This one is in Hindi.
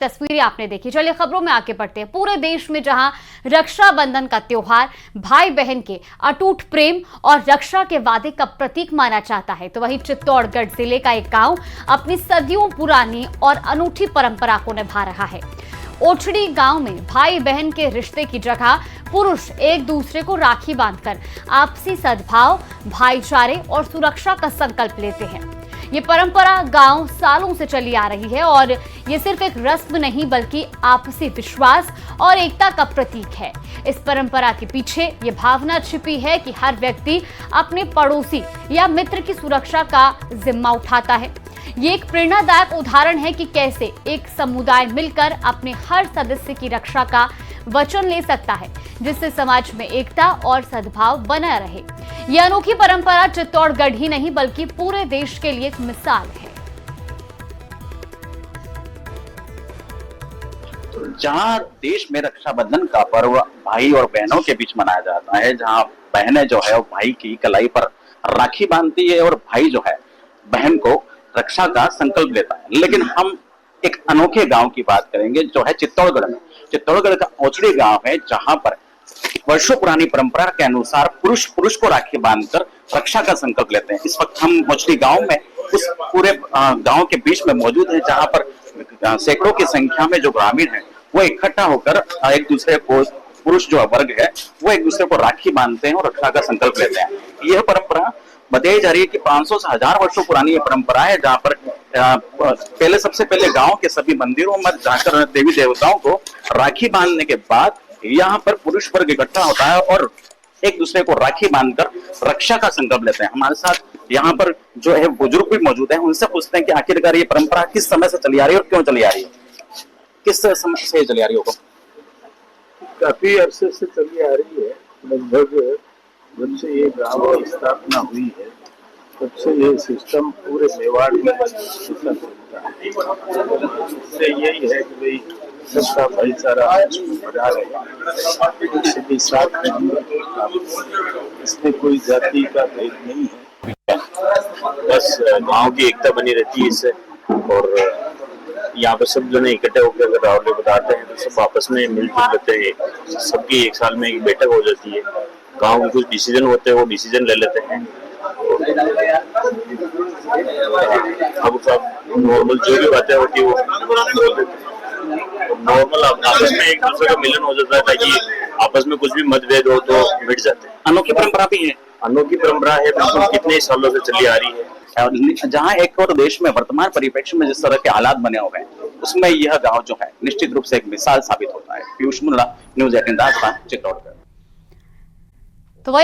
तस्वीरें आपने देखी। चलिए खबरों में आगे बढ़ते हैं। पूरे देश में जहां रक्षाबंधन का त्योहार भाई बहन के अटूट प्रेम और रक्षा के वादे का प्रतीक माना जाता है, तो वहीं चित्तौड़गढ़ जिले का एक गांव अपनी सदियों पुरानी और अनूठी परंपरा को निभा रहा है। ओछड़ी गांव में भाई बहन के रिश्ते की जगह पुरुष एक दूसरे को राखी बांधकर आपसी सद्भाव, भाईचारे और सुरक्षा का संकल्प लेते हैं। ये परंपरा गांव सालों से चली आ रही है और ये सिर्फ एक रस्म नहीं बल्कि आपसी विश्वास और एकता का प्रतीक है। इस परंपरा के पीछे ये भावना छिपी है कि हर व्यक्ति अपने पड़ोसी या मित्र की सुरक्षा का जिम्मा उठाता है। ये एक प्रेरणादायक उदाहरण है कि कैसे एक समुदाय मिलकर अपने हर सदस्य की रक्षा का वचन ले सकता है, जिससे समाज में एकता और सद्भाव बना रहे। यह अनोखी परंपरा चित्तौड़गढ़ ही नहीं बल्कि पूरे देश के लिए एक मिसाल है। तो जहाँ देश में रक्षाबंधन का पर्व भाई और बहनों के बीच मनाया जाता है, जहाँ बहनें जो है वो भाई की कलाई पर राखी बांधती है और भाई जो है बहन को रक्षा का संकल्प लेता है। लेकिन हम एक अनोखे गांव की बात करेंगे जो है चित्तौड़गढ़ में। चित्तौड़गढ़ का ओछड़ी गांव है, जहां पर वर्षों पुरानी परंपरा के अनुसार पुरुष पुरुष को राखी बांधकर रक्षा का संकल्प लेते हैं। इस वक्त हम ओछड़ी गांव में उस पूरे गांव के बीच में मौजूद है, जहां पर सैकड़ों की संख्या में जो ग्रामीण है वो इकट्ठा होकर एक दूसरे को, पुरुष जो वर्ग है वो एक दूसरे को राखी बांधते हैं और रक्षा का संकल्प लेते हैं। यह परंपरा बताई जा रही है कि 500 से 1000 वर्षों पुरानी ये परंपरा है, जहाँ पर सबसे पहले गांव के सभी मंदिरों में जाकर देवी देवताओं को राखी बांधने के बाद यहाँ पर पुरुष वर्ग इकट्ठा होता है और एक दूसरे को राखी बांधकर रक्षा का संकल्प लेते हैं। हमारे साथ यहाँ पर जो है बुजुर्ग भी मौजूद है, उनसे पूछते हैं कि आखिरकार ये परंपरा किस समय से चली आ रही है और क्यों चली आ रही है, किस समय से चली आ रही होगा? काफी अरसे से चली आ रही है। लगभग जब से ये गांव की स्थापना हुई है तब से ये सिस्टम पूरे मेवाड़ में चलता है। इससे यही है कि भाई सबका भाईचारा बढ़ा रहे, सभी साथ इसमें कोई जाति का भेद नहीं है। बस गांव की एकता बनी रहती है इससे, और यहाँ पे सब जने इकट्ठे होकर अगर रावले बताते हैं तो सब आपस में मिलजुल लेते हैं। सबकी एक साल में एक बैठक हो जाती है, गांव के कुछ डिसीजन होते हैं वो डिसीजन ले लेते हैं। अब सब नॉर्मल जो भी बातें होती है वो बोल देते हैं। नॉर्मल आपस में एक दूसरे का मिलन हो जाता है ताकि आपस में कुछ भी मतभेद हो तो मिट जाते हैं। अनोखी परंपरा भी है, अनोखी परंपरा है, बिल्कुल कितने सालों से चली आ रही है। जहाँ एक और देश में वर्तमान परिप्रेक्ष्य में जिस तरह के हालात बने हुए हैं, उसमें यह गांव जो है निश्चित रूप से एक मिसाल साबित होता है। पीयूष मुल्ला, न्यूज़ 18 राजस्थान, चित्तौड़गढ़।